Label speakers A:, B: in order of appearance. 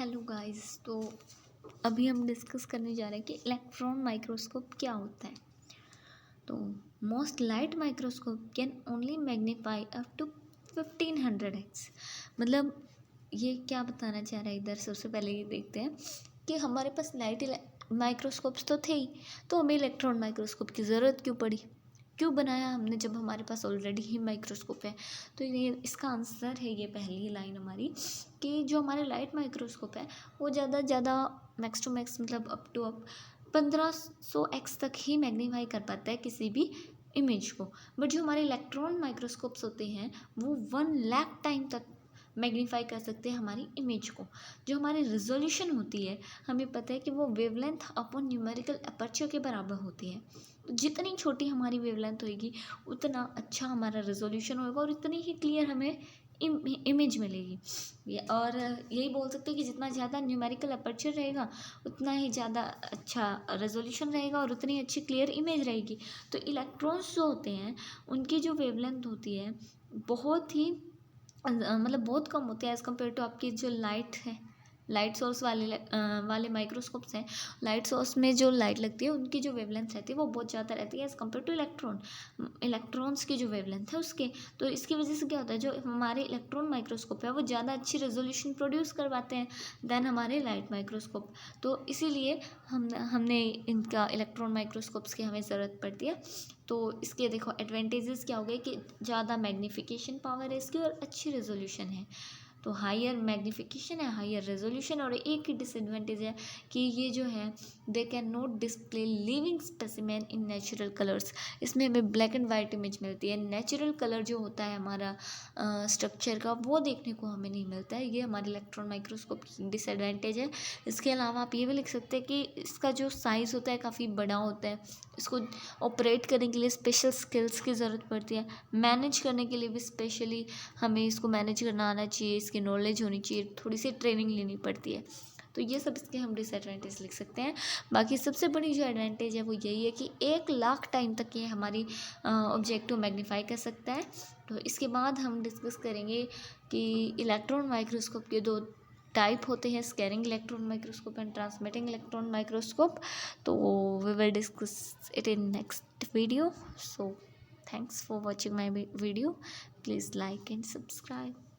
A: Hello guys. तो अभी हम डिस्कस करने जा रहे हैं कि इलेक्ट्रॉन माइक्रोस्कोप क्या होता है। तो most light microscope can only magnify up to 1500x। मतलब ये क्या बताना चाह रहा है इधर, सबसे पहले ये देखते हैं कि हमारे पास लाइट माइक्रोस्कोप्स तो थे ही, तो हमें इलेक्ट्रॉन माइक्रोस्कोप की ज़रूरत क्यों पड़ी, क्यों बनाया हमने जब हमारे पास ऑलरेडी ही माइक्रोस्कोप है। तो ये इसका आंसर है ये पहली लाइन हमारी कि जो हमारे लाइट माइक्रोस्कोप है वो ज़्यादा मैक्स टू मैक्स मतलब अप टू अप 1500x तक ही मैग्नीफाई कर पाता है किसी भी इमेज को। बट जो हमारे इलेक्ट्रॉन माइक्रोस्कोप्स होते हैं वो 1 लाख टाइम तक मैग्नीफाई कर सकते हैं हमारी इमेज को। जो हमारी रिजोल्यूशन होती है हमें पता है कि वो वेवलेंथ अपॉन न्यूमेरिकल अपर्चर के बराबर होती है। तो जितनी छोटी हमारी वेवलेंथ होगी उतना अच्छा हमारा रिजोल्यूशन होगा और इतनी ही क्लियर हमें इमेज मिलेगी। और यही बोल सकते हैं कि जितना ज़्यादा न्यूमेरिकल अपर्चर रहेगा उतना ही ज़्यादा अच्छा रेजोल्यूशन रहेगा और उतनी अच्छी क्लियर इमेज रहेगी। तो इलेक्ट्रॉन्स जो होते हैं उनकी जो वेवलेंथ होती है बहुत ही मतलब बहुत कम होते हैं एज़ कम्पेयर टू आपकी जो लाइट है। लाइट सोर्स वाले माइक्रोस्कोप्स हैं, लाइट सोर्स में जो लाइट लगती है उनकी जो वेवलेंथ रहती है वो बहुत ज़्यादा रहती है एज़ कम्पेयर टू इलेक्ट्रॉन्स की जो वेवलेंथ है उसके। तो इसकी वजह से क्या होता है, जो हमारे इलेक्ट्रॉन माइक्रोस्कोप है वो ज़्यादा अच्छी रेजोल्यूशन प्रोड्यूस करवाते हैं दैन हमारे लाइट माइक्रोस्कोप। तो इसीलिए हमने इनका इलेक्ट्रॉन माइक्रोस्कोप्स की हमें ज़रूरत पड़ती है। तो इसके देखो एडवांटेजेस क्या हो गए कि ज़्यादा मैग्नीफिकेशन पावर है इसकी और अच्छी रेजोल्यूशन है। तो हायर मैग्नीफिकेशन है, हायर रेजोल्यूशन। और एक ही डिसएडवांटेज है कि ये जो है they can not display living specimen in natural colours. इसमें हमें ब्लैक एंड वाइट इमेज मिलती है, नेचुरल कलर जो होता है हमारा स्ट्रक्चर का वो देखने को हमें नहीं मिलता है। ये हमारे इलेक्ट्रॉन माइक्रोस्कोप की डिसएडवांटेज है। इसके अलावा आप ये भी लिख सकते हैं कि इसका जो साइज़ होता है काफ़ी बड़ा होता है, इसको ऑपरेट करने के लिए स्पेशल स्किल्स की ज़रूरत पड़ती है, मैनेज करने के लिए भी स्पेशली हमें इसको मैनेज करना आना चाहिए, इसकी नॉलेज होनी चाहिए, थोड़ी सी ट्रेनिंग लेनी पड़ती है। तो ये सब इसके हम डिसएडवांटेज लिख सकते हैं। बाकी सबसे बड़ी जो एडवांटेज है वो यही है कि 1 लाख टाइम तक ये हमारी ऑब्जेक्ट को मैग्नीफाई कर सकता है। तो इसके बाद हम डिस्कस करेंगे कि इलेक्ट्रॉन माइक्रोस्कोप के दो टाइप होते हैं, scanning electron microscope and transmitting electron microscope. तो we will discuss it in next video. So thanks for watching my video. Please like and subscribe.